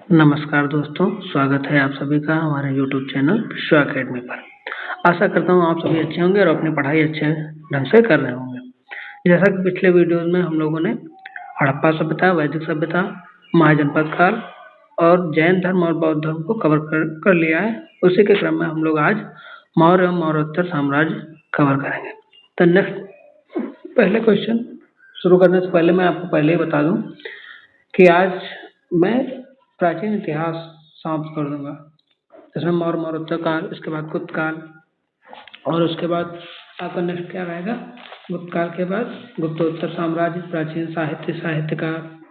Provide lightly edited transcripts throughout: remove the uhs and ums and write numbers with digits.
नमस्कार दोस्तों, स्वागत है आप सभी का हमारे YouTube चैनल विश्व एकेडमी पर। आशा करता हूँ आप सभी अच्छे होंगे और अपनी पढ़ाई अच्छे ढंग से कर रहे होंगे। जैसा कि पिछले वीडियोज में हम लोगों ने हड़प्पा सभ्यता, वैदिक सभ्यता, महाजनपद काल और जैन धर्म और बौद्ध धर्म को कवर कर लिया है। उसी के क्रम में हम लोग आज मौर्य एवं मौर्योत्तर साम्राज्य कवर करेंगे। तो नेक्स्ट पहले क्वेश्चन शुरू करने से पहले मैं आपको पहले ही बता दूं कि आज मैं प्राचीन इतिहास समाप्त कर दूंगा। इसमें मौर्य मौर्योत्तर काल, इसके बाद गुप्त काल और उसके बाद आपका नेक्स्ट क्या रहेगा, गुप्त काल के बाद गुप्तोत्तर साम्राज्य, प्राचीन साहित्य का,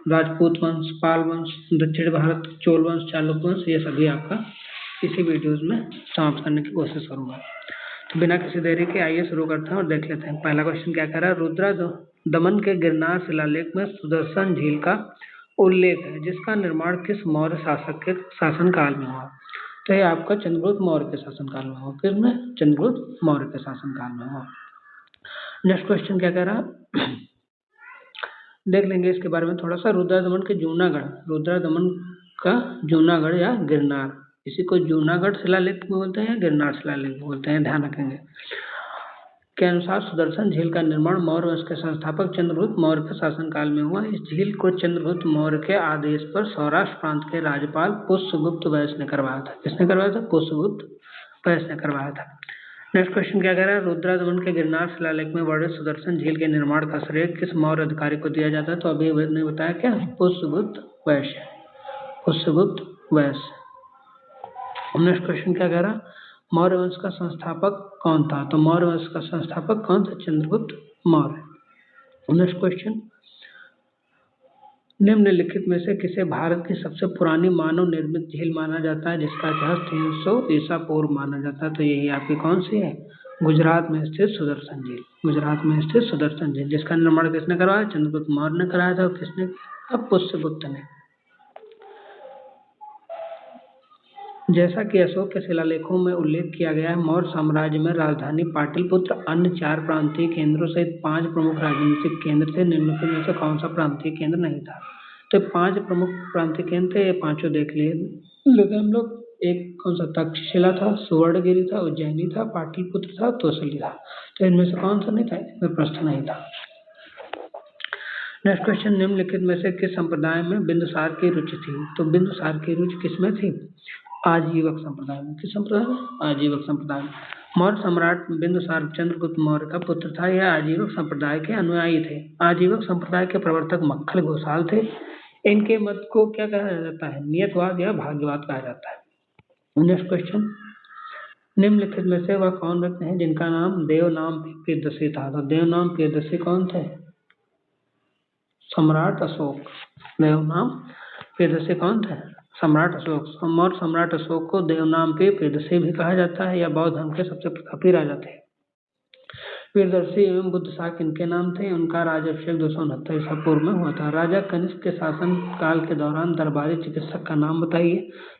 राजपूत वंश, पाल वंश, दक्षिण भारत, चोल वंश, चालुक्य वंश, ये सभी आपका इसी वीडियोज में समाप्त करने की कोशिश करूंगा। तो बिना किसी देरी के आइए शुरू करते हैं और देख लेते हैं। पहला क्वेश्चन क्या कह रहा है, रुद्रा दमन के गिरनार शिलालेख में सुदर्शन झील का उल्लेख है, जिसका निर्माण किस मौर्य शासक के शासनकाल में हुआ। तो ये आपका चंद्रगुप्त मौर्य के शासनकाल में हुआ। किसमें? चंद्रगुप्त मौर्य के शासनकाल में हुआ। नेक्स्ट क्वेश्चन क्या कह रहा देख लेंगे इसके बारे में थोड़ा सा। रुद्रदमन के जूनागढ़, रुद्रदमन का जूनागढ़ या गिरनार, इसी को जूनागढ़ शिलालेख बोलते हैं, गिरनार शिलालेख बोलते हैं, ध्यान रखेंगे। के अनुसार सुदर्शन झील का निर्माण मौर्य वंश के संस्थापक चंद्रगुप्त मौर्य के शासनकाल में हुआ। इस झील को चंद्रगुप्त मौर्य के आदेश पर सौराष्ट्र प्रांत के राज्यपाल पुष्यगुप्त वैश्य ने करवाया था। किसने करवाया था? पुष्यगुप्त वैश्य ने करवाया था। नेक्स्ट क्वेश्चन क्या कह रहा है, रुद्रदमन के गिरनार शिलालेख में वर्णित सुदर्शन झील के निर्माण का श्रेय किस मौर्य अधिकारी को दिया जाता है? तो अभी ने बताया क्या, पुष्यगुप्त वैश्य, पुष्यगुप्त वैश्य। नेक्स्ट क्वेश्चन क्या कह रहा, मौर्य वंश का संस्थापक कौन था? तो मौर्य वंश का संस्थापक कौन था? चंद्रगुप्त मौर्य। नेक्स्ट क्वेश्चन, निम्नलिखित में से किसे भारत की सबसे पुरानी मानव निर्मित झील माना जाता है, जिसका इतिहास 300 ईसा पूर्व माना जाता है? तो यही आपकी कौन सी है? गुजरात में स्थित सुदर्शन झील, गुजरात में स्थित सुदर्शन झील, जिसका निर्माण किसने करवाया? चंद्रगुप्त मौर्य ने कराया था। किसने? अब पुष्यगुप्त ने। जैसा कि अशोक के शिलालेखों में उल्लेख किया गया है, मौर्य साम्राज्य में राजधानी पाटलिपुत्र, अन्य 4 प्रांतीय केंद्रों सहित 5 प्रमुख राजनीतिक केंद्र थे। निम्नलिखित में से कौन सा प्रांतीय केंद्र नहीं था? तो 5 प्रमुख प्रांतीय केंद्र थे, ये पांचों देख लिए लेकिन हम लोग। एक कौन सा? तक्षशिला था, सुवर्णगिरी था, उज्जैनी था, पाटलिपुत्र था, तोसली था। तो इनमें से कौन सा नहीं था? इसमें प्रश्न नहीं था। नेक्स्ट क्वेश्चन, निम्नलिखित में से किस संप्रदाय में बिंदुसार की रुचि थी? तो बिंदुसार की रुचि किसमें थी? आजीवक संप्रदाय में। किस संप्रदाय में? आजीवक संप्रदाय में। मौर्य सम्राट बिंदुसार चंद्रगुप्त मौर्य का पुत्र था। यह आजीवक संप्रदाय के अनुयायी थे। आजीवक संप्रदाय के प्रवर्तक मक्खल घोषाल थे। इनके मत को क्या कहा जाता है? नियतवाद या भाग्यवाद कहा जाता है। नेक्स्ट क्वेश्चन, निम्नलिखित में से वह कौन व्यक्ति है जिनका नाम देवनाम प्रियदर्शी था? तो देवनाम प्रियदर्शी कौन थे? सम्राट अशोक। देवनाम प्रियदर्शी कौन थे? सम्राट अशोक। मौर्य सम्राट अशोक को देवनाम के प्रियदर्शी भी कहा जाता है। या बौद्ध धर्म के सबसे प्रतापी राजा थे। प्रियदर्शी एवं बुद्ध शाक इनके नाम थे। उनका राज्याभिषेक 269 ईसा पूर्व में हुआ था। राजा कनिष्क के शासन काल के दौरान दरबारी चिकित्सक का नाम बताइए।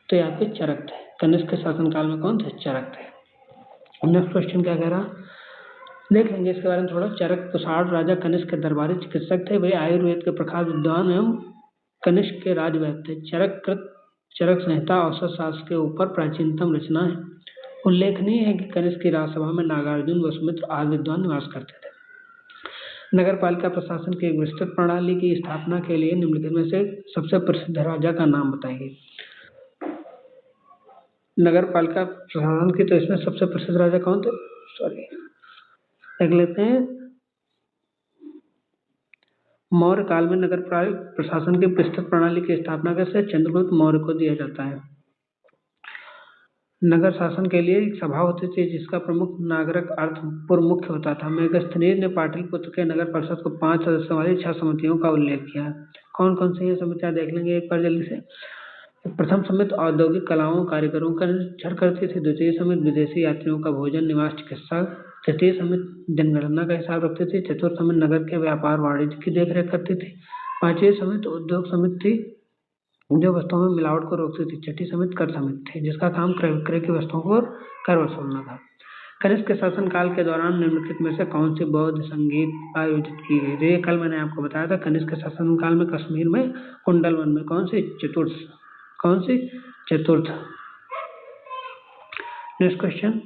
तो यहाँ पे चरक थे। कनिष्क के शासन काल में कौन थे? चरक थे। नेक्स्ट क्वेश्चन क्या कह रहा, देख लेंगे इसके बारे में थोड़ा। चरक कुषाण राजा कनिष्क के दरबारी चिकित्सक थे। वे आयुर्वेद के प्रख्यात विद्वान एवं कनिष्क के राजवैद्य थे। चरक संहिता औसत शास्त्र के ऊपर प्राचीनतम रचना है। उल्लेखनीय है कि कनिष्क की राजसभा में नागार्जुन, वसुमित्र आदि विद्वान निवास करते थे। नगर पालिका प्रशासन की एक विस्तृत प्रणाली की स्थापना के लिए निम्नलिखित में से सबसे प्रसिद्ध राजा का नाम बताइए। नगर पालिका प्रशासन की तो इसमें सबसे प्रसिद्ध राजा कौन थे? देख लेते हैं। मौर्य काल में नगर प्रशासन की विस्तृत प्रणाली की स्थापना का श्रेय चंद्रगुप्त मौर्य को दिया जाता है। नगर शासन के लिए एक सभा होती थी जिसका प्रमुख नागरिक अर्थपुर मुख्य होता था। मेगस्थनीज ने पाटलिपुत्र के नगर परिषद को 5 सदस्यों वाली 6 समितियों का उल्लेख किया। कौन कौन सी ये समितियां देख लेंगे एक बार जल्दी से। प्रथम समिति औद्योगिक कलाओं कारीगरों का निरीक्षण करती थी। द्वितीय समिति विदेशी यात्रियों का भोजन निवास चिकित्सा। तृतीय समिति जनगणना का हिसाब रखती थी। चतुर्थ समिति नगर के व्यापार वाणिज्य की देखरेख करती थी। पांचवी समिति उद्योग समिति थी जो वस्तुओं में मिलावट को रोकती थी। छठी समिति कर समिति थी जिसका काम क्रय विक्रय की वस्तुओं को कर वसूलना था। कनिष्क के शासन काल के दौरान निम्नलिखित में से कौन सी बौद्ध संगीत आयोजित की गई? ये कल मैंने आपको बताया था। कनिष्क के शासन काल में कश्मीर में कुंडल वन में कौन सी? कौन सी? चतुर्थ। नेक्स्ट क्वेश्चन,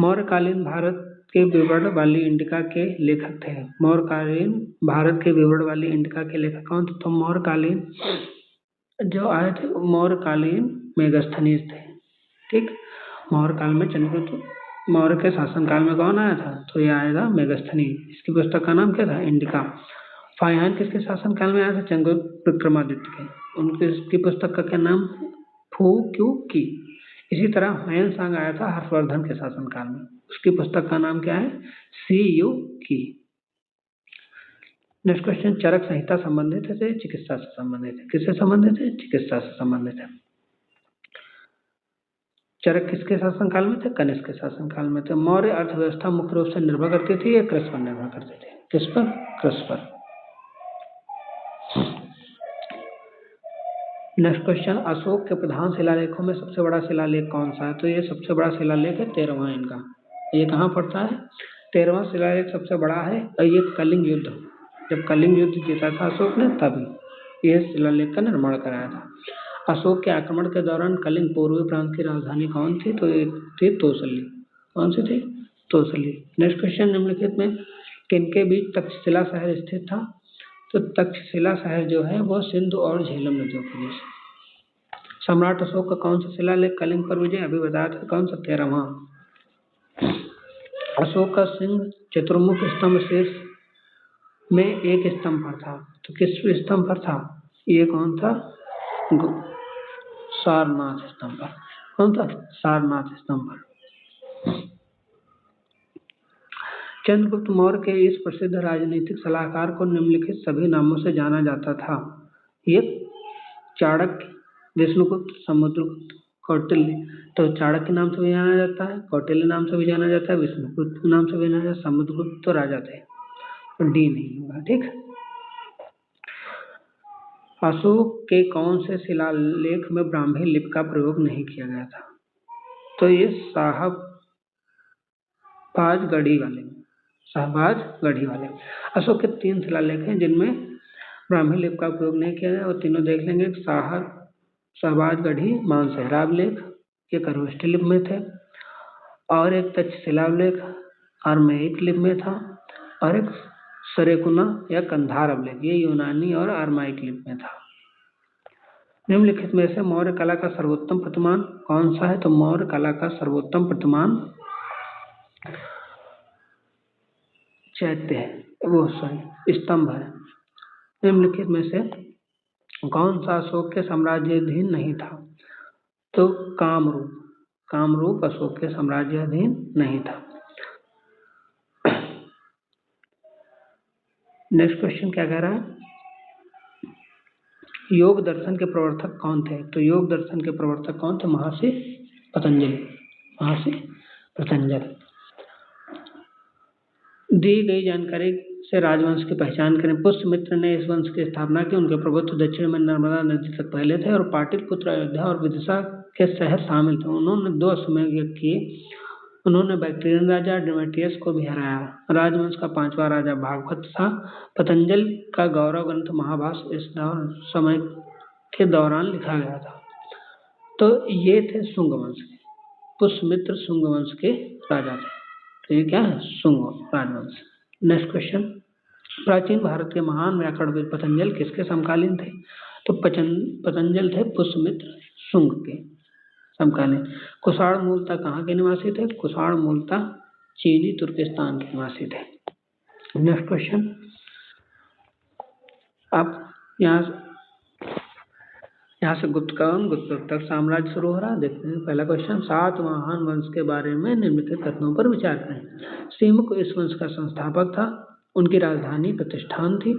मौर्यकालीन भारत के विवरण वाली इंडिका के लेखक थे। मौर्यकालीन भारत के विवरण वाली इंडिका के लेखक कौन थे? तो मौर्यकालीन जो आए थे मौर्यकालीन मेगस्थनीज थे। ठीक, मौर्यकाल में चंद्रगुप्त मौर्य के शासनकाल में कौन आया था? तो ये आएगा मेगस्थनीज। इसकी पुस्तक का नाम क्या था? इंडिका। फाहियान किसके शासनकाल में आया था? चंद्रगुप्त विक्रमादित्य के। उनकी पुस्तक का क्या नाम? फू क्यू की। इसी तरह हुमायूं सांग आया था हर्षवर्धन के शासनकाल में। उसकी पुस्तक का नाम क्या है? सी यू की। नेक्स्ट क्वेश्चन, चरक संहिता संबंधित है चिकित्सा से संबंधित है? किससे संबंधित है? चिकित्सा से संबंधित है। चरक किसके शासनकाल में थे? कनिष्क के शासनकाल में थे। मौर्य अर्थव्यवस्था मुख्य रूप से निर्भर करती थी या कृषि पर निर्भर करते थे? किस पर? कृषि पर। नेक्स्ट क्वेश्चन, अशोक के प्रधान शिलालेखों में सबसे बड़ा शिलालेख कौन सा है? तो ये सबसे बड़ा शिलालेख है 13वां इनका। ये कहाँ पड़ता है? 13वां शिलालेख सबसे बड़ा है। और ये कलिंग युद्ध, जब कलिंग युद्ध जीता था अशोक ने, तभी यह शिलालेख का निर्माण कराया था। अशोक के आक्रमण के दौरान कलिंग पूर्वी प्रांत की राजधानी कौन थी? तो ये थी तोसली। कौन सी थी? तोसली। नेक्स्ट क्वेश्चन, निम्नलिखित में किनके बीच तक्षशिला शहर स्थित था? तो तक्षशिला शहर जो है वो सिंधु और झेलम नदियों के बीच। सम्राट अशोक का कौन सा शिलालेख कलिंग पर विजय? अभी बताया था, कौन सा? 13वां। अशोक का सिंह चतुर्मुख स्तंभ शीर्ष में एक स्तंभ पर था। तो किस स्तंभ पर था? ये कौन था? सारनाथ स्तंभ पर। कौन था? सारनाथ स्तंभ पर। चंद्रगुप्त मौर्य के इस प्रसिद्ध राजनीतिक सलाहकार को निम्नलिखित सभी नामों से जाना जाता था। ये चाणक्य, विष्णुगुप्त, समुद्रगुप्त, कौटिल्य। तो चाणक्य नाम से भी जाना जाता है, कौटिल्य नाम से भी जाना जाता है, विष्णुगुप्त नाम से भी जाना जाता है। समुद्रगुप्त तो राजा थे, तो डी नहीं होगा। ठीक, अशोक के कौन से शिलालेख में ब्राह्मी लिपि का प्रयोग नहीं किया गया था? तो ये शाहबाजगढ़ी वाले। अशोक के 3 शिलालेख हैं जिनमें ब्राह्मी लिपि का उपयोग नहीं किया गया, और तीनों देख लेंगे। शाहबाजगढ़ी मानसहरा अभिलेख, ये खरोष्ठी लिपि में थे, और एक तक्षशिला अभिलेख आर्मेयिक लिपि में था, और एक सरेकुना या कंधार अभिलेख, ये यूनानी और आर्माइक लिपि में था। निम्नलिखित में से मौर्य कला का सर्वोत्तम प्रतिमान कौन सा है? तो मौर्य कला का सर्वोत्तम प्रतिमान चैत्य है, वो स्तंभ है। निम्नलिखित में से कौन सा अशोक के साम्राज्याधीन नहीं था? तो कामरूप अशोक के साम्राज्याधीन नहीं था। नेक्स्ट क्वेश्चन क्या कह रहा है? योग दर्शन के प्रवर्तक कौन थे? तो योग दर्शन के प्रवर्तक कौन थे? महर्षि पतंजलि। दी गई जानकारी से राजवंश की पहचान करें। पुष्यमित्र ने इस वंश की स्थापना की। उनके प्रभुत्व दक्षिण में नर्मदा नदी तक फैले थे, और पाटलिपुत्र, अयोध्या और विदिशा के शहर शामिल थे। उन्होंने 2 अश्वमेध यज्ञ किए। उन्होंने बैक्ट्रियन राजा डेमेट्रियस को भी हराया। राजवंश का 5वां राजा भागवत था। पतंजल का गौरव ग्रंथ महाभाष्य इस समय के दौरान लिखा गया था। तो ये थे शुंग वंश के, पुष्यमित्र शुंग वंश के राजा थे। तो ये क्या है? शुंग राजवंश। नेक्स्ट क्वेश्चन, प्राचीन भारत के महान व्याकरणविद पतंजल किसके समकालीन थे? तो पतंजल थे पुष्यमित्र शुंग के समकालीन। कुषाण मूलतः कहाँ के निवासी थे? कुषाण मूलतः चीनी तुर्किस्तान के निवासी थे। नेक्स्ट क्वेश्चन, अब यहाँ से गुप्त साम्राज्य शुरू हो रहा है। देखते हैं पहला क्वेश्चन, सातवाहन वंश के बारे में निम्नलिखित कथनों पर विचार करें। सिमुक इस वंश का संस्थापक था। उनकी राजधानी प्रतिष्ठान थी।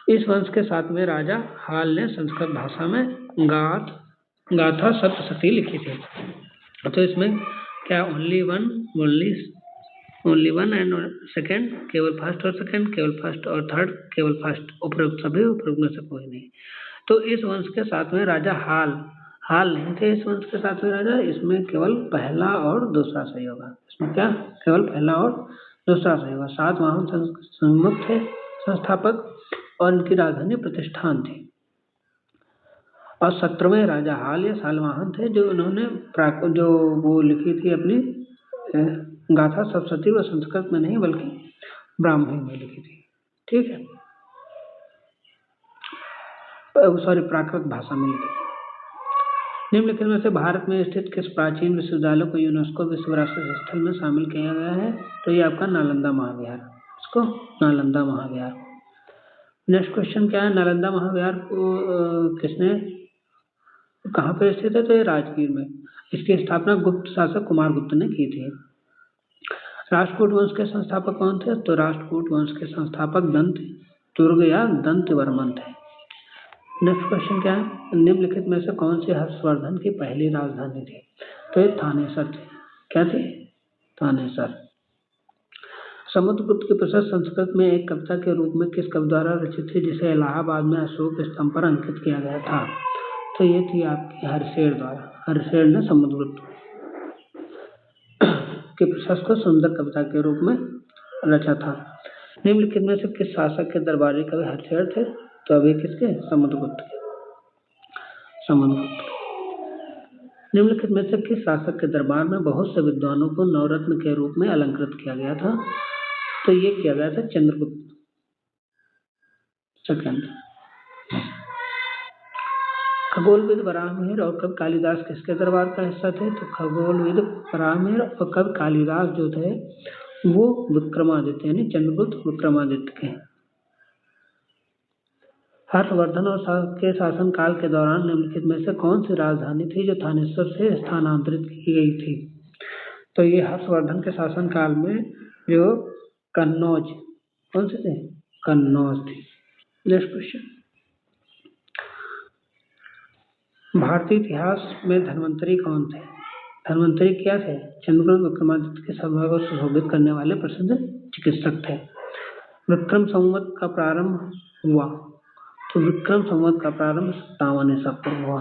इस वंश के 7वें राजा हाल ने संस्कृत भाषा में गाथा सप्तशती लिखी थी। तो इसमें क्या ओनली वन एंड सेकंड, केवल फर्स्ट और सेकंड, केवल फर्स्ट और थर्ड, केवल फर्स्ट, उपरोक्त सभी, उपरोक्त में से कोई नहीं। तो इस वंश के 7वें राजा हाल नहीं थे। इस वंश के 7वें राजा, इसमें केवल पहला और दूसरा सही होगा। इसमें क्या? केवल पहला और दूसरा सही होगा। सातवाहन सिमुक थे संस्थापक, और इनकी राजधानी प्रतिष्ठान थी। और 17वें राजा हाल या सालवाहन थे जो उन्होंने जो वो लिखी थी अपनी गाथा सप्तशती, वो संस्कृत में नहीं बल्कि ब्राह्मी में लिखी थी। ठीक है, सॉरी प्राकृत भाषा में लिखी थी। निम्नलिखित में से भारत में स्थित किस प्राचीन विश्वविद्यालय को यूनेस्को विश्व विरासत स्थल में शामिल किया गया है? तो ये आपका नालंदा महाविहार। इसको नालंदा महाविहार। नेक्स्ट क्वेश्चन क्या है? नालंदा महाविहार को किसने कहाँ पर स्थित है? तो ये राजगीर में। इसकी स्थापना गुप्त शासक कुमार गुप्त ने की थी। राष्ट्रकूट वंश के संस्थापक कौन थे? तो राष्ट्रकूट वंश के संस्थापक दंत दुर्ग या दंत वर्मन थे। नेक्स्ट क्वेश्चन क्या है? निम्नलिखित में से कौन सी हर्षवर्धन की पहली राजधानी थी? तो ये थानेसर थी। क्या थी? थानेसर। समुद्रगुप्त की प्रशस्त संस्कृत में एक कविता के रूप में किस कवि द्वारा रचित थी जिसे इलाहाबाद में अशोक स्तंभ पर अंकित किया गया था? तो ये थी आपकी हर्षेर द्वारा। हर्षेर ने समुद्रगुप्त की प्रशस्त को सुंदर कविता के रूप में रचा था। निम्नलिखित में से किस शासक के दरबारी कवि हर्षेर थे? तो अभी किसके? समुद्रगुप्त के। समुद्रगुप्त। निम्नलिखित में से किस शासक के दरबार में बहुत से विद्वानों को नवरत्न के रूप में अलंकृत किया गया था? तो ये किया गया था चंद्रगुप्त सेकंड। खगोलविद वराहमिहिर और कवि कालिदास किसके दरबार का हिस्सा थे? तो खगोलविद वराहमिहिर और कवि कालिदास जो थे वो विक्रमादित्य यानी चंद्रगुप्त विक्रमादित्य के। हर्षवर्धन और के शासन काल के दौरान निम्नलिखित में से कौन सी राजधानी थी जो थानेसर से स्थानांतरित की गई थी? तो ये हर्षवर्धन के शासन काल में जो कन्नौज, कौन से थे? कन्नौज थी। नेक्स्ट क्वेश्चन, भारतीय इतिहास में धन्वंतरी कौन थे? धन्वंतरी क्या थे? चंद्रगुप्त विक्रमादित्य के सभा को सुशोभित करने वाले प्रसिद्ध चिकित्सक थे। विक्रम संवत का प्रारंभ हुआ, तो विक्रम संवत का प्रारंभ 57 ईसा पूर्व हुआ।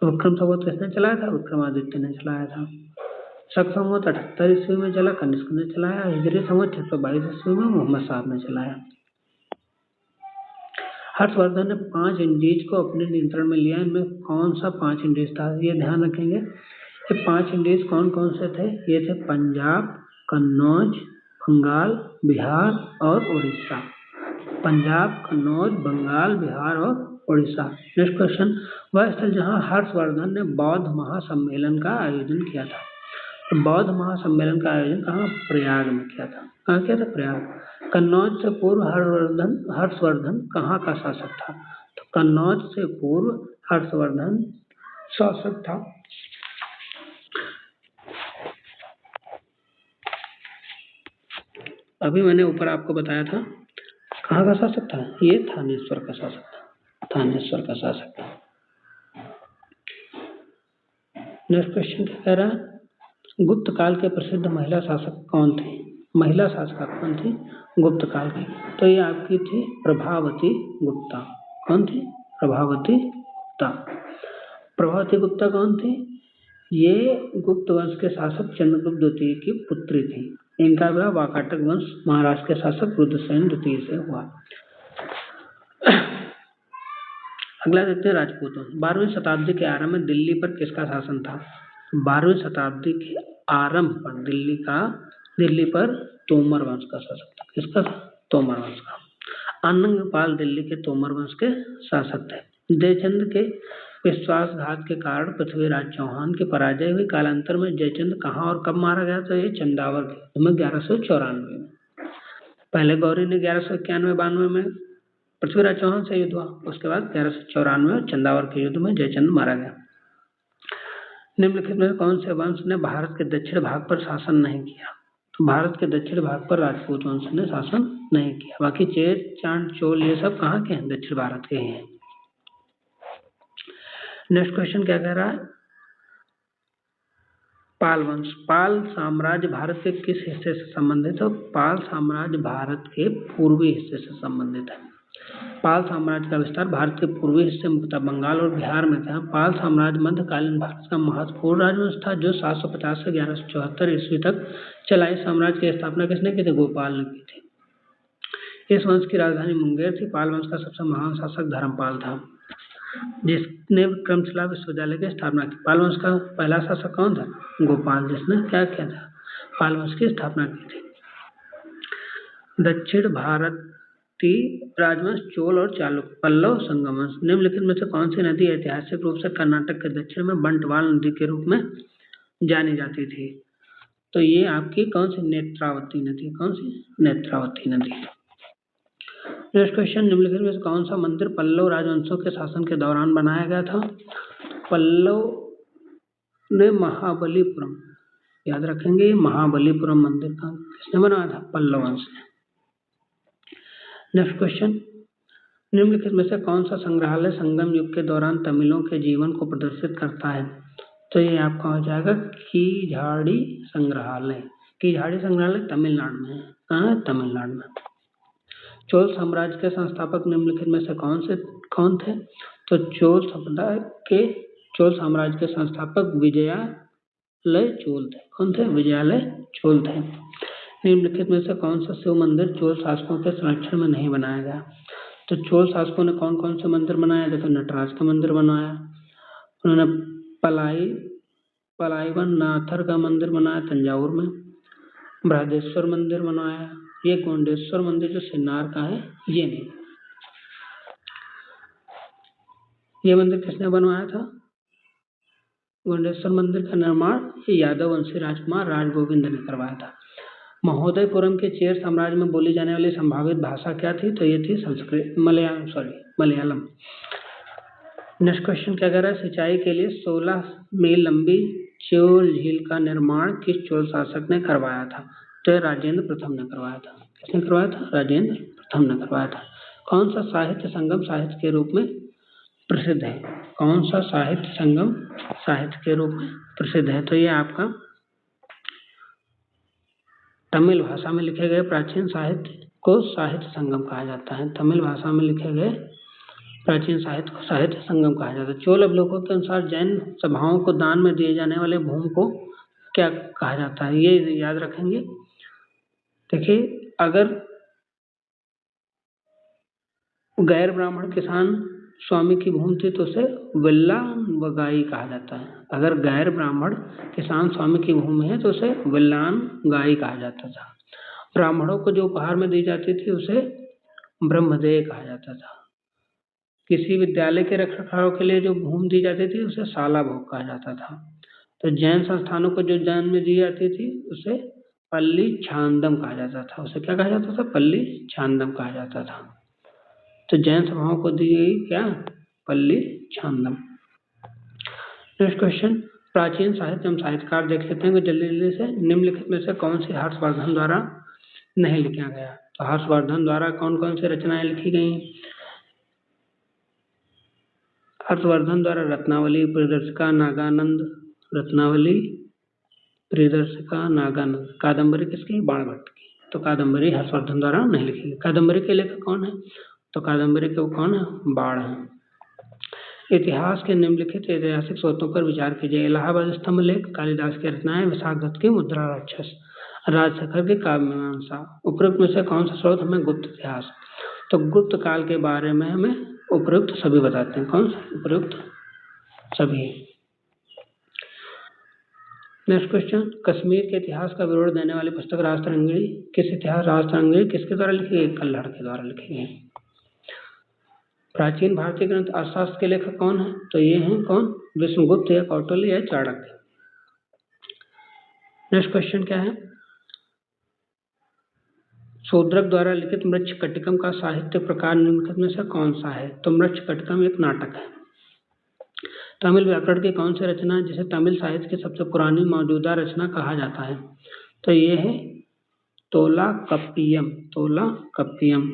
विक्रम संवत किसने चलाया था? विक्रमादित्य ने चलाया था। शक संवत 78 ईस्वी में चला, कनिष्क ने चलाया। हिजरी संवत 622 ईस्वी में मोहम्मद साहब ने चलाया। हर्षवर्धन ने 5 इंडीज को अपने नियंत्रण में लिया। इनमें कौन सा 5 इंडीज था? ये ध्यान रखेंगे। ये 5 इंडीज कौन कौन से थे? ये थे पंजाब, कन्नौज, बंगाल, बिहार और उड़ीसा। पंजाब, कन्नौज, बंगाल, बिहार और उड़ीसा। नेक्स्ट क्वेश्चन, वह स्थल जहां हर्षवर्धन ने बौद्ध महासम्मेलन का आयोजन किया था। तो बौद्ध महासम्मेलन का आयोजन कहाँ? प्रयाग में किया था। कहाँ किया था? प्रयाग। कन्नौज से पूर्व हर्षवर्धन कहाँ का शासक था? तो कन्नौज से पूर्व हर्षवर्धन शासक था अभी मैंने ऊपर आपको बताया था कहाँ का शासक था? ये थानेश्वर का शासक था। थानेश्वर का शासक था। नेक्स्ट क्वेश्चन क्या कह रहा है? गुप्त काल के प्रसिद्ध महिला शासक कौन थे? महिला शासक कौन थी गुप्त काल की? तो ये आपकी थी प्रभावती गुप्ता। कौन थी? प्रभावती गुप्ता। प्रभावती गुप्ता कौन थी? ये गुप्त वंश के शासक चंद्रगुप्त द्वितीय की पुत्री थी। इनका विवाह वाकाटक वंश महाराष्ट्र के शासक रुद्रसेन द्वितीय से हुआ। अगला देखते हैं राजपूत वंश। 12वीं शताब्दी के आरंभ में दिल्ली पर किसका शासन था? 12वीं शताब्दी के आरंभ पर दिल्ली पर तोमर वंश का शासक था। किसका? तोमर वंश का। अनंगपाल दिल्ली के तोमर वंश के शासक थे। जयचंद के विश्वासघात के कारण पृथ्वीराज चौहान की पराजय हुई। कालांतर में जयचंद कहाँ और कब मारा गया? तो ये चंदावर के युद्ध में 1194 में। पहले गौरी ने 1191-92 में पृथ्वीराज चौहान से युद्ध हुआ। उसके बाद 1194 में चंदावर के युद्ध में जयचंद मारा गया। निम्नलिखित में कौन से वंश ने भारत के दक्षिण भाग पर शासन नहीं किया? तो भारत के दक्षिण भाग पर राजपूत वंश ने शासन नहीं किया। बाकी चेर, चांद, चोल ये सब कहाँ के हैं? दक्षिण भारत के ही हैं। नेक्स्ट क्वेश्चन क्या कह रहा है? पाल वंश। पाल साम्राज्य भारत के किस हिस्से से संबंधित है? पाल साम्राज्य भारत के पूर्वी हिस्से से संबंधित है। पाल साम्राज्य का विस्तार भारत के पूर्वी हिस्से मुख्यतः बंगाल और बिहार में था। पाल साम्राज्य मध्यकालीन भारत का महत्वपूर्ण राजवंश था जो 750 से 1174 ईस्वी तक चला। इस साम्राज्य की स्थापना किसने की थी? गोपाल ने की थी। इस वंश की राजधानी मुंगेर थी। पाल वंश का सबसे महान शासक धर्मपाल था। जिसने विक्रमशिला विश्वविद्यालय की स्थापना की। पाल वंश का पहला शासक कौन था? गोपाल, जिसने क्या किया था? पाल वंश की स्थापना की थी। दक्षिण भारतीय राजवंश चोल और चालुक्य, पल्लव, संगम वंश। निम्नलिखित में से कौन सी नदी ऐतिहासिक रूप से कर्नाटक के दक्षिण में बंटवाल नदी के रूप में जानी जाती थी? तो ये आपकी कौन सी? नेत्रावती नदी। कौन सी? नेत्रावती नदी। नेक्स्ट क्वेश्चन, निम्नलिखित में से कौन सा मंदिर पल्लव राजवंशों के शासन के दौरान बनाया गया था? पल्लव ने महाबलीपुरम, याद रखेंगे, महाबलीपुरम मंदिर का किसने बनाया था? पल्लव वंश ने। नेक्स्ट क्वेश्चन, निम्नलिखित में से कौन सा संग्रहालय संगम युग के दौरान तमिलों के जीवन को प्रदर्शित करता है? तो ये आपका हो जाएगा कीझाड़ी संग्रहालय। कीझाड़ी संग्रहालय तमिलनाडु में है। कहाँ है? तमिलनाडु में। चोल साम्राज्य के संस्थापक निम्नलिखित में से कौन थे? तो चोल साम्राज्य के संस्थापक विजयालय चोल थे। कौन थे? विजयालय चोल थे। निम्नलिखित में से कौन सा शिव मंदिर चोल शासकों के संरक्षण में नहीं बनाया गया? तो चोल शासकों ने कौन कौन से मंदिर बनाए? देखो, नटराज का मंदिर बनाया, उन्होंने पलाईवन नाथर का मंदिर बनाया तंजावुर में, बृहदेश्वर मंदिर बनाया, ये गोंडेश्वर मंदिर जो सिन्नार का है ये नहीं। ये मंदिर किसने बनवाया था? गोंडेश्वर मंदिर का निर्माण यादव वंशी राजकुमार राजगोविंद ने करवाया था। महोदयपुरम के चेर साम्राज्य में बोली जाने वाली संभावित भाषा क्या थी? तो ये थी संस्कृत, मलयालम। नेक्स्ट क्वेश्चन क्या कह रहा है? सिंचाई के लिए 16 मील लंबी चोल झील का निर्माण किस चोल शासक ने करवाया था? तो राजेंद्र प्रथम ने करवाया था। किसने करवाया था? राजेंद्र प्रथम ने करवाया था। कौन सा साहित्य संगम साहित्य के रूप में प्रसिद्ध है? कौन सा साहित्य संगम साहित्य के रूप में प्रसिद्ध है? तो ये आपका तमिल भाषा में लिखे गए प्राचीन साहित्य को साहित्य संगम कहा जाता है। तमिल भाषा में लिखे गए प्राचीन साहित्य को साहित्य संगम कहा जाता है। चोल अवलोकन के अनुसार जैन सभाओं को दान में दिए जाने वाले भूमि को क्या कहा जाता है? ये याद रखेंगे। देखिए, अगर गैर ब्राह्मण किसान स्वामी की भूमि थी तो उसे विल्लान वगाई कहा जाता है। अगर गैर ब्राह्मण किसान स्वामी की भूमि है तो उसे विल्लान गाई कहा जाता था। ब्राह्मणों को जो उपहार में दी जाती थी उसे ब्रह्मदेय कहा जाता था। किसी विद्यालय के रखरखाव के लिए जो भूमि दी जाती थी उसे शाला भोग कहा जाता था। तो जैन संस्थानों को जो दान में दी जाती थी उसे पल्ली छांदम कहा जाता था। उसे क्या कहा जाता था? पल्ली छांदम कहा जाता था। तो जैन सभाओं को दी गई क्या? पल्ली छांदम। नेक्स्ट क्वेश्चन, प्राचीन साहित्य एवं साहित्यकार देख लेते हैं जल्दी जल्दी से। निम्नलिखित में से कौन सी हर्षवर्धन द्वारा नहीं लिखा गया? तो हर्षवर्धन द्वारा कौन कौन सी रचनाएं लिखी गई? हर्षवर्धन द्वारा रत्नावली, प्रियदर्शिका, नागानंद। रत्नावली, प्रियदर्शिका, नागानंद। कादम्बरी किसकी? बाणभट्ट की। तो कादम्बरी हर्षवर्धन द्वारा नहीं लिखी गई। कादम्बरी के लेखक कौन है? तो कादम्बरी के कौन है? बाण है। इतिहास के निम्नलिखित ऐतिहासिक स्रोतों पर विचार कीजिए। इलाहाबाद स्तंभ लेख, कालिदास की रचनाएं, विशाख दत्त की मुद्रा राक्षस, राजशेखर की काव्य मीमांसा। उपरोक्त में से कौन सा स्रोत हमें गुप्त इतिहास? तो गुप्त काल के बारे में हमें उपरोक्त सभी बताते हैं। कौन सा? उपरोक्त सभी। नेक्स्ट क्वेश्चन, कश्मीर के इतिहास का विवरण देने वाली पुस्तक राजतरंगिणी राजतरंगिणी किसके द्वारा लिखी गई? कल्हड़ के द्वारा लिखी गई। प्राचीन भारतीय ग्रंथ अर्थशास्त्र के लेखक कौन है? तो ये हैं कौन? विष्णुगुप्त या कौटिल्य या चाणक्य। नेक्स्ट क्वेश्चन क्या है? शूद्रक द्वारा लिखित मृच्छकटिकम का साहित्य प्रकार निम्नलिखित में से कौन सा है? तो मृच्छकटिकम एक नाटक है। तमिल व्याकरण की कौन सी रचना है जिसे तमिल साहित्य की सबसे पुरानी मौजूदा रचना कहा जाता है? तो ये है तोलाकप्पियम। तोलाकप्पियम।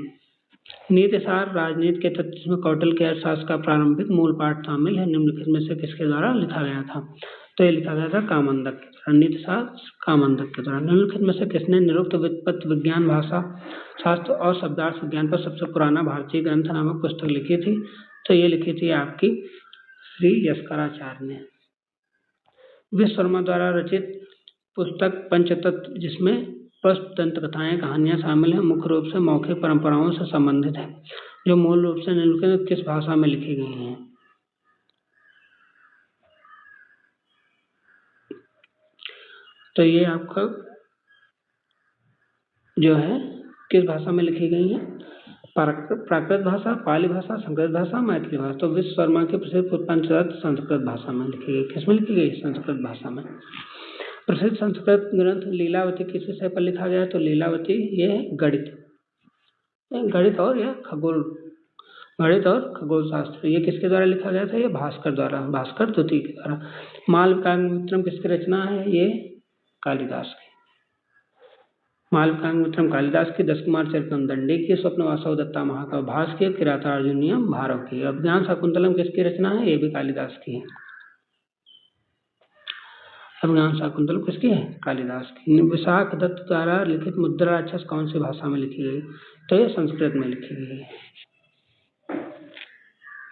नीतिसार राजनीति के तत्व जिसमें कौटिल्य के अर्थशास्त्र का प्रारंभिक मूल पाठ शामिल है, निम्नलिखित में से किसके द्वारा लिखा गया था? तो ये लिखा गया था कामंदक के द्वारा। नीतिसार कामंदक के द्वारा। निम्नलिखित में से किसने निरुक्त व्युत्पत्ति विज्ञान, भाषा शास्त्र और शब्दार्थ विज्ञान पर सबसे पुराना भारतीय ग्रंथ नामक पुस्तक लिखी थी? तो ये लिखी थी आपकी श्री यस्कराचार्य ने। विश्वकर्मा द्वारा रचित पुस्तक पंचतत्व जिसमें पशु दंत कथाएं कहानियां शामिल हैं, मुख्य रूप से मौखिक परंपराओं से संबंधित है, जो मूल रूप से निम्नलिखित किस भाषा में लिखी गई हैं? तो ये आपका जो है किस भाषा में लिखी गई है? प्राकृत भाषा, पाली भाषा, संस्कृत भाषा, मैथिली भाषा। तो विश्वकर्मा की प्रसिद्ध पंचरत्न संस्कृत भाषा में लिखी गई। किसमें लिखी गई? संस्कृत भाषा में। प्रसिद्ध संस्कृत ग्रंथ लीलावती किस विषय पर लिखा गया? तो लीलावती ये गणित और या खगोल, गणित और खगोल शास्त्र। ये किसके द्वारा लिखा गया था? ये भास्कर द्वारा, भास्कर द्वितीय के द्वारा। मालविकाग्निमित्रम किसकी रचना है? ये कालिदास की। मालविकाग्निमित्रम कालिदास की, दश कुमार चरितम दंडी की, स्वप्नवासव दत्ता महाकाव्य भास की, किरातार्जुनीयम भारव की। अभिज्ञान शाकुंतलम किसकी रचना है? ये भी कालिदास की है। अभिज्ञान शाकुंतलम किसकी है? कालिदास की। विशाख दत्त द्वारा लिखित मुद्रा राक्षस कौन सी भाषा में लिखी गई? तो ये संस्कृत में लिखी गई है।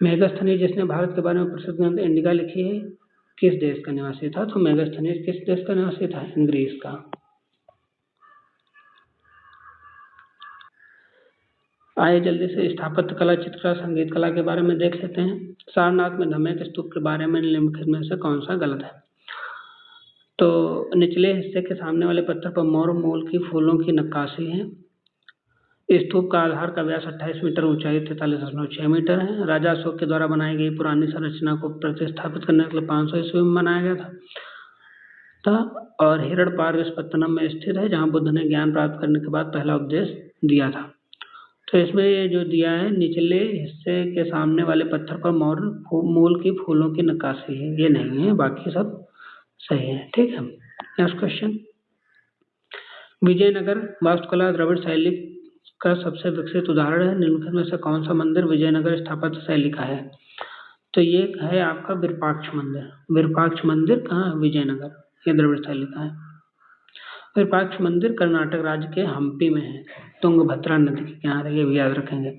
मेगस्थनीज जिसने भारत के बारे में प्रसिद्ध ग्रंथ इंडिका लिखी है, किस देश का निवासी था? तो मेगस्थनीज किस देश का निवासी था? ग्रीस का। आइए जल्दी से स्थापत्य कला, चित्रकला, संगीत कला के बारे में देख लेते हैं। सारनाथ में धमेक स्तूप के बारे में निम्नलिखित में से कौन सा गलत है? तो निचले हिस्से के सामने वाले पत्थर पर मोर मूल की फूलों की नक्काशी है। स्तूप का आधार का व्यास 28 मीटर, ऊंचाई 43.6 मीटर है। राजा अशोक के द्वारा बनाई गई पुरानी संरचना को प्रतिस्थापित करने के लिए 500 ईस्वी में बनाया गया था। और हिरण्यपार्श्वपत्तनम में स्थित है, जहां बुद्ध ने ज्ञान प्राप्त करने के बाद पहला उपदेश दिया था। तो इसमें ये जो दिया है, निचले हिस्से के सामने वाले पत्थर पर मोर मूल की फूलों की नक्काशी है, ये नहीं है, बाकी सब सही है। ठीक है, नेक्स्ट क्वेश्चन। विजयनगर वास्तुकला द्रविड़ शैली का सबसे विकसित उदाहरण है। निम्नलिखित में से कौन सा मंदिर विजयनगर स्थापत्य शैली का है? तो ये है आपका विरूपाक्ष मंदिर। विरूपाक्ष मंदिर कहाँ है? विजयनगर, ये द्रविड़ शैली का है। विरूपाक्ष मंदिर कर्नाटक राज्य के हम्पी में है, तुंगभद्रा नदी के किनारे, ये भी याद रखेंगे।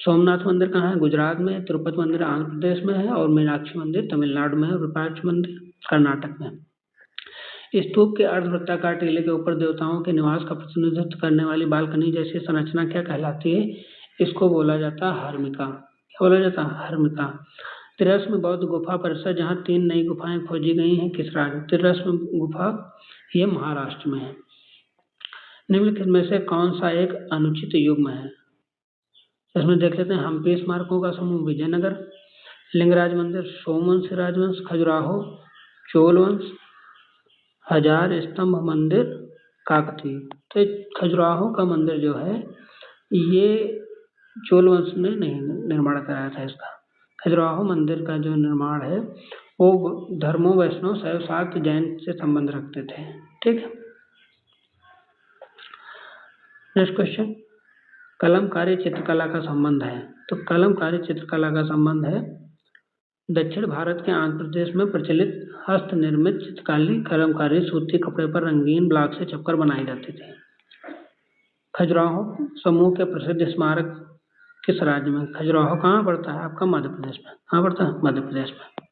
सोमनाथ मंदिर कहाँ है? गुजरात में। तिरुपति मंदिर आंध्र प्रदेश में है और मीनाक्षी मंदिर तमिलनाडु में है। विरूपाक्ष मंदिर कर्नाटक में। स्तूप के अर्धवृत्ताकार टीले के ऊपर देवताओं के निवास का प्रतिनिधित्व करने वाली बालकनी जैसी संरचना क्या कहलाती है? इसको बोला जाता है हर्मिका। क्या बोला जाता है? हर्मिका। त्रिरश्मि बौद्ध गुफा परिसर, जहाँ 3 नई गुफाएं खोजी गई हैं, किस राज्य? त्रिरश्मि गुफा ये महाराष्ट्र में है। निम्नलिखित में से कौन सा एक अनुचित युग्म है? इसमें देख लेते हैं। हम्पी स्मारकों का समूह विजयनगर, लिंगराज मंदिर सोमवंशी राजवंश, खजुराहो चोल वंश, हजार स्तंभ मंदिर काकतीय। तो खजुराहो का मंदिर जो है ये चोल वंश ने नहीं निर्माण कराया था। इसका खजुराहो मंदिर का जो निर्माण है वो धर्मों वैष्णव शैव शाक्त जैन से संबंध रखते थे। ठीक है, नेक्स्ट क्वेश्चन। कलमकारी चित्रकला का संबंध है। तो कलमकारी चित्रकला का संबंध है दक्षिण भारत के आंध्र प्रदेश में प्रचलित हस्त निर्मित चित्रकारी कलमकारी सूती कपड़े पर रंगीन ब्लॉक से छपकर बनाई जाती थी। खजुराहो समूह के प्रसिद्ध स्मारक किस राज्य में? खजुराहो कहाँ पड़ता है? आपका मध्य प्रदेश में। कहाँ पड़ता है? मध्य प्रदेश में।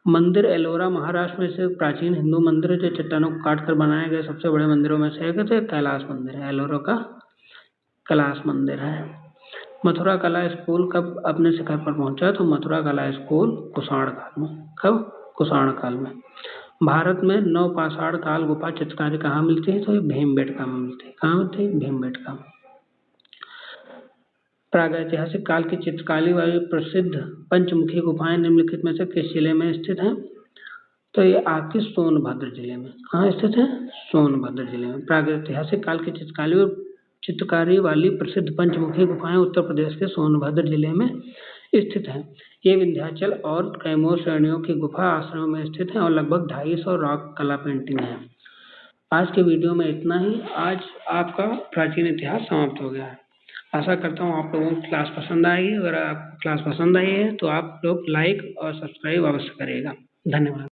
मंदिर एलोरा महाराष्ट्र में से प्राचीन हिंदू मंदिर है, जो चट्टानों को काटकर बनाए गए सबसे बड़े मंदिरों में से एक है। तो कैलाश मंदिर है, एलोरा का कैलाश मंदिर है। मथुरा कला स्कूल कब अपने शिखर पर पहुंचा? तो मथुरा कला स्कूल कुषाण काल में। कब? कुषाण काल में। भारत में नवपाषाण काल गुफा चित्रकारी कहाँ मिलती है? तो ये भीमबेटका में मिलती है। कहाँ मिलती है? भीमबेटका। प्रागैतिहासिक काल की चित्रकारी वाली प्रसिद्ध पंचमुखी गुफाएं निम्नलिखित में से किस जिले में स्थित हैं? तो ये आपके सोनभद्र जिले में। कहाँ स्थित है? सोनभद्र जिले में। प्रागैतिहासिक काल की चित्रकारी वाली प्रसिद्ध पंचमुखी गुफाएं उत्तर प्रदेश के सोनभद्र जिले में स्थित हैं। ये विंध्याचल और कैमूर श्रेणियों की गुफा आश्रमों में स्थित हैं और लगभग 250 रॉक कला पेंटिंग है। आज के वीडियो में इतना ही। आज आपका प्राचीन इतिहास समाप्त हो गया है। आशा करता हूँ आप लोगों को क्लास पसंद आएगी। अगर आपको क्लास पसंद आई है तो आप लोग लाइक और सब्सक्राइब अवश्य करिएगा। धन्यवाद।